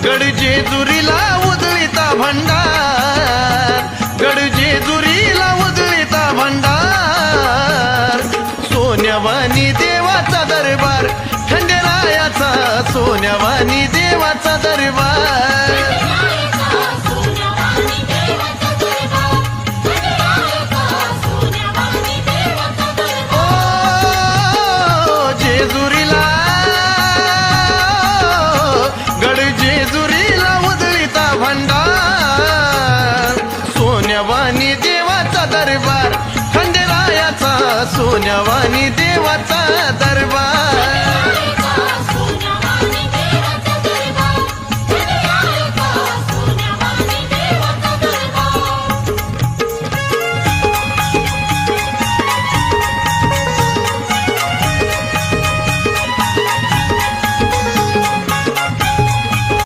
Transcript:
गड जेजुरीला उजळीता भंडार, गड जेजुरीला उजळीता भंडार, सोन्यावानी देवाचा दरबार, खंडेरायाचा सोन्यावानी देवाचा दरबार। जेजुरीला गड जेजुरीला उजळीता भंडार, सोन्यावानी देवाचा दरबार, खंडेरायाचा सोन्यावानी देवाचा